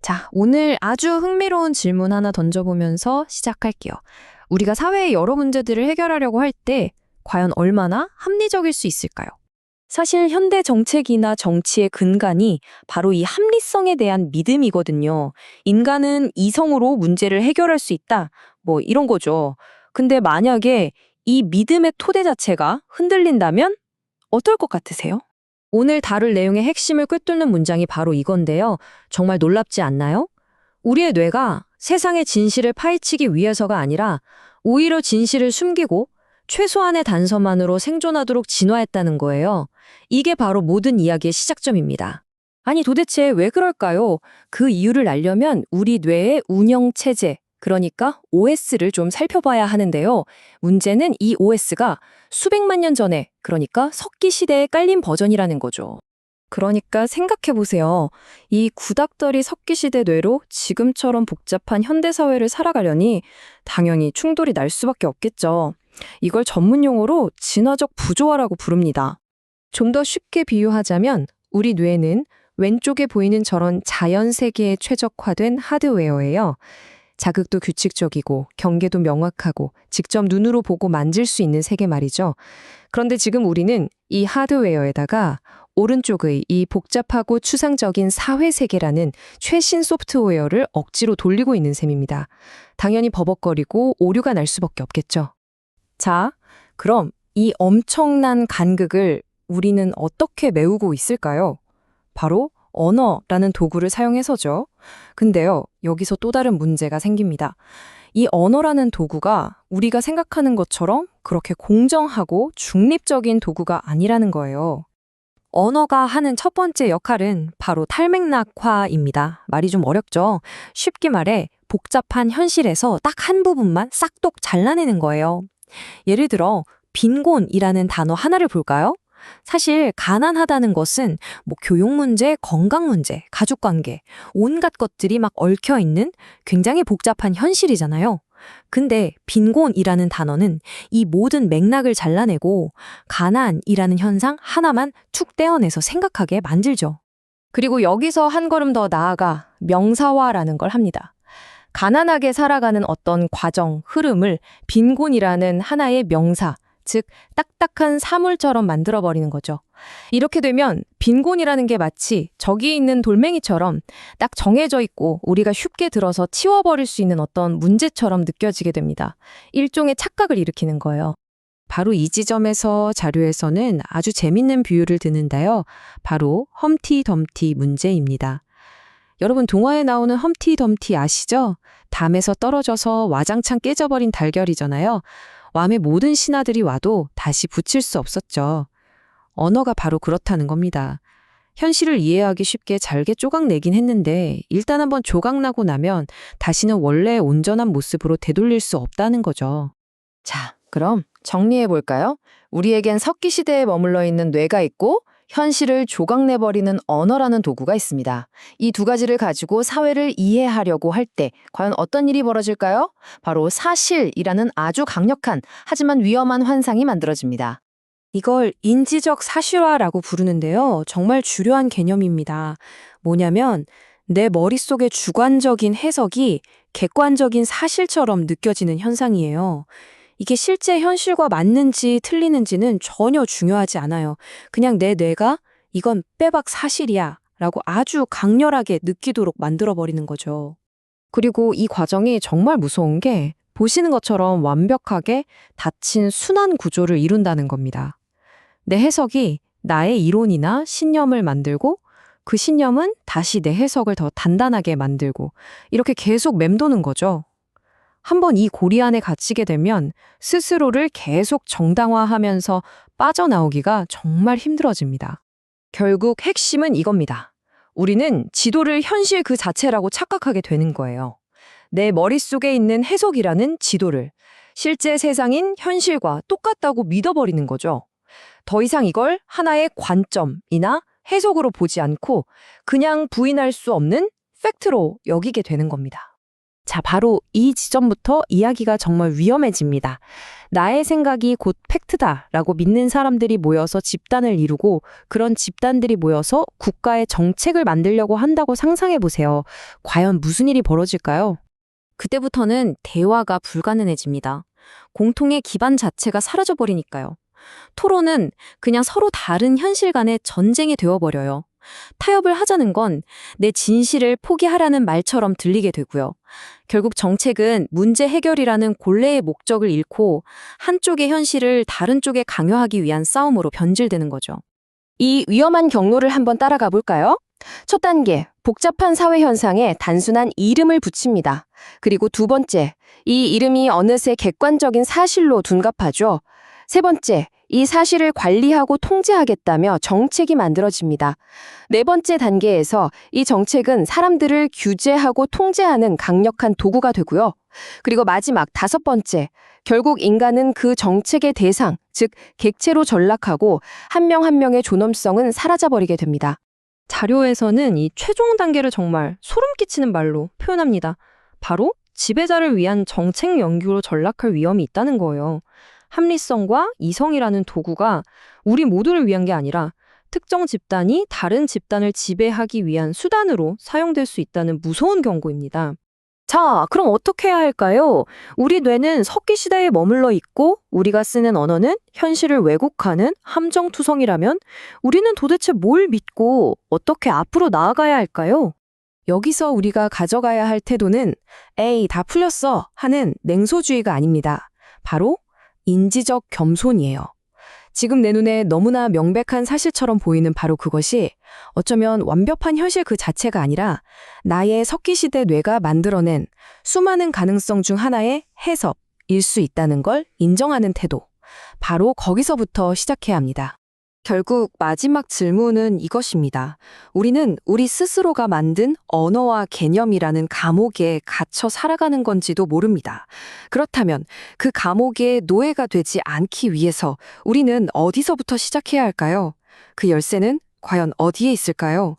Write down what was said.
자, 오늘 아주 흥미로운 질문 하나 던져보면서 시작할게요. 우리가 사회의 여러 문제들을 해결하려고 할 때 과연 얼마나 합리적일 수 있을까요? 사실 현대 정책이나 정치의 근간이 바로 이 합리성에 대한 믿음이거든요. 인간은 이성으로 문제를 해결할 수 있다. 뭐 이런 거죠. 근데 만약에 이 믿음의 토대 자체가 흔들린다면 어떨 것 같으세요? 오늘 다룰 내용의 핵심을 꿰뚫는 문장이 바로 이건데요. 정말 놀랍지 않나요? 우리의 뇌가 세상의 진실을 파헤치기 위해서가 아니라 오히려 진실을 숨기고 최소한의 단서만으로 생존하도록 진화했다는 거예요. 이게 바로 모든 이야기의 시작점입니다. 아니 도대체 왜 그럴까요? 그 이유를 알려면 우리 뇌의 운영 체제, 그러니까 OS를 좀 살펴봐야 하는데요. 문제는 이 OS가 수백만 년 전에, 그러니까 석기 시대에 깔린 버전이라는 거죠. 그러니까 생각해보세요. 이 구닥다리 석기시대 뇌로 지금처럼 복잡한 현대사회를 살아가려니 당연히 충돌이 날 수밖에 없겠죠. 이걸 전문 용어로 진화적 부조화라고 부릅니다. 좀 더 쉽게 비유하자면 우리 뇌는 왼쪽에 보이는 저런 자연 세계에 최적화된 하드웨어예요. 자극도 규칙적이고 경계도 명확하고 직접 눈으로 보고 만질 수 있는 세계 말이죠. 그런데 지금 우리는 이 하드웨어에다가 오른쪽의 이 복잡하고 추상적인 사회세계라는 최신 소프트웨어를 억지로 돌리고 있는 셈입니다. 당연히 버벅거리고 오류가 날 수밖에 없겠죠. 자, 그럼 이 엄청난 간극을 우리는 어떻게 메우고 있을까요? 바로 언어라는 도구를 사용해서죠. 근데요, 여기서 또 다른 문제가 생깁니다. 이 언어라는 도구가 우리가 생각하는 것처럼 그렇게 공정하고 중립적인 도구가 아니라는 거예요. 언어가 하는 첫 번째 역할은 바로 탈맥락화입니다. 말이 좀 어렵죠? 쉽게 말해 복잡한 현실에서 딱 한 부분만 싹둑 잘라내는 거예요. 예를 들어 빈곤이라는 단어 하나를 볼까요? 사실 가난하다는 것은 뭐 교육 문제, 건강 문제, 가족 관계, 온갖 것들이 막 얽혀 있는 굉장히 복잡한 현실이잖아요. 근데 빈곤이라는 단어는 이 모든 맥락을 잘라내고 가난이라는 현상 하나만 툭 떼어내서 생각하게 만들죠. 그리고 여기서 한 걸음 더 나아가 명사화라는 걸 합니다. 가난하게 살아가는 어떤 과정, 흐름을 빈곤이라는 하나의 명사, 즉 딱딱한 사물처럼 만들어버리는 거죠. 이렇게 되면 빈곤이라는 게 마치 저기 있는 돌멩이처럼 딱 정해져 있고 우리가 쉽게 들어서 치워버릴 수 있는 어떤 문제처럼 느껴지게 됩니다. 일종의 착각을 일으키는 거예요. 바로 이 지점에서 자료에서는 아주 재밌는 비유를 드는데요. 바로 험티덤티 문제입니다. 여러분 동화에 나오는 험티덤티 아시죠? 담에서 떨어져서 와장창 깨져버린 달걀이잖아요. 괌의 모든 신하들이 와도 다시 붙일 수 없었죠. 언어가 바로 그렇다는 겁니다. 현실을 이해하기 쉽게 잘게 조각내긴 했는데 일단 한번 조각나고 나면 다시는 원래의 온전한 모습으로 되돌릴 수 없다는 거죠. 자, 그럼 정리해볼까요? 우리에겐 석기 시대에 머물러 있는 뇌가 있고 현실을 조각내버리는 언어라는 도구가 있습니다. 이 두 가지를 가지고 사회를 이해하려고 할 때 과연 어떤 일이 벌어질까요? 바로 사실이라는 아주 강력한 하지만 위험한 환상이 만들어집니다. 이걸 인지적 사실화라고 부르는데요. 정말 주요한 개념입니다. 뭐냐면 내 머릿속의 주관적인 해석이 객관적인 사실처럼 느껴지는 현상이에요. 이게 실제 현실과 맞는지 틀리는지는 전혀 중요하지 않아요. 그냥 내 뇌가 이건 빼박 사실이야 라고 아주 강렬하게 느끼도록 만들어버리는 거죠. 그리고 이 과정이 정말 무서운 게 보시는 것처럼 완벽하게 닫힌 순환 구조를 이룬다는 겁니다. 내 해석이 나의 이론이나 신념을 만들고 그 신념은 다시 내 해석을 더 단단하게 만들고 이렇게 계속 맴도는 거죠. 한번 이 고리 안에 갇히게 되면 스스로를 계속 정당화하면서 빠져나오기가 정말 힘들어집니다. 결국 핵심은 이겁니다. 우리는 지도를 현실 그 자체라고 착각하게 되는 거예요. 내 머릿속에 있는 해석이라는 지도를 실제 세상인 현실과 똑같다고 믿어버리는 거죠. 더 이상 이걸 하나의 관점이나 해석으로 보지 않고 그냥 부인할 수 없는 팩트로 여기게 되는 겁니다. 자, 바로 이 지점부터 이야기가 정말 위험해집니다. 나의 생각이 곧 팩트다라고 믿는 사람들이 모여서 집단을 이루고 그런 집단들이 모여서 국가의 정책을 만들려고 한다고 상상해 보세요. 과연 무슨 일이 벌어질까요? 그때부터는 대화가 불가능해집니다. 공통의 기반 자체가 사라져버리니까요. 토론은 그냥 서로 다른 현실 간의 전쟁이 되어버려요. 타협을 하자는 건 내 진실을 포기하라는 말처럼 들리게 되고요. 결국 정책은 문제 해결이라는 본래의 목적을 잃고 한쪽의 현실을 다른 쪽에 강요하기 위한 싸움으로 변질되는 거죠. 이 위험한 경로를 한번 따라가 볼까요? 첫 단계, 복잡한 사회 현상에 단순한 이름을 붙입니다. 그리고 두 번째, 이 이름이 어느새 객관적인 사실로 둔갑하죠. 세 번째, 이 사실을 관리하고 통제하겠다며 정책이 만들어집니다. 네 번째 단계에서 이 정책은 사람들을 규제하고 통제하는 강력한 도구가 되고요. 그리고 마지막 다섯 번째, 결국 인간은 그 정책의 대상, 즉 객체로 전락하고 한 명 한 명의 존엄성은 사라져버리게 됩니다. 자료에서는 이 최종 단계를 정말 소름 끼치는 말로 표현합니다. 바로 지배자를 위한 정책 연구로 전락할 위험이 있다는 거예요. 합리성과 이성이라는 도구가 우리 모두를 위한 게 아니라 특정 집단이 다른 집단을 지배하기 위한 수단으로 사용될 수 있다는 무서운 경고입니다. 자, 그럼 어떻게 해야 할까요? 우리 뇌는 석기 시대에 머물러 있고 우리가 쓰는 언어는 현실을 왜곡하는 함정투성이라면 우리는 도대체 뭘 믿고 어떻게 앞으로 나아가야 할까요? 여기서 우리가 가져가야 할 태도는 에이, 다 풀렸어 하는 냉소주의가 아닙니다. 바로 인지적 겸손이에요. 지금 내 눈에 너무나 명백한 사실처럼 보이는 바로 그것이 어쩌면 완벽한 현실 그 자체가 아니라 나의 석기시대 뇌가 만들어낸 수많은 가능성 중 하나의 해석일 수 있다는 걸 인정하는 태도. 바로 거기서부터 시작해야 합니다. 결국 마지막 질문은 이것입니다. 우리는 우리 스스로가 만든 언어와 개념이라는 감옥에 갇혀 살아가는 건지도 모릅니다. 그렇다면 그 감옥의 노예가 되지 않기 위해서 우리는 어디서부터 시작해야 할까요? 그 열쇠는 과연 어디에 있을까요?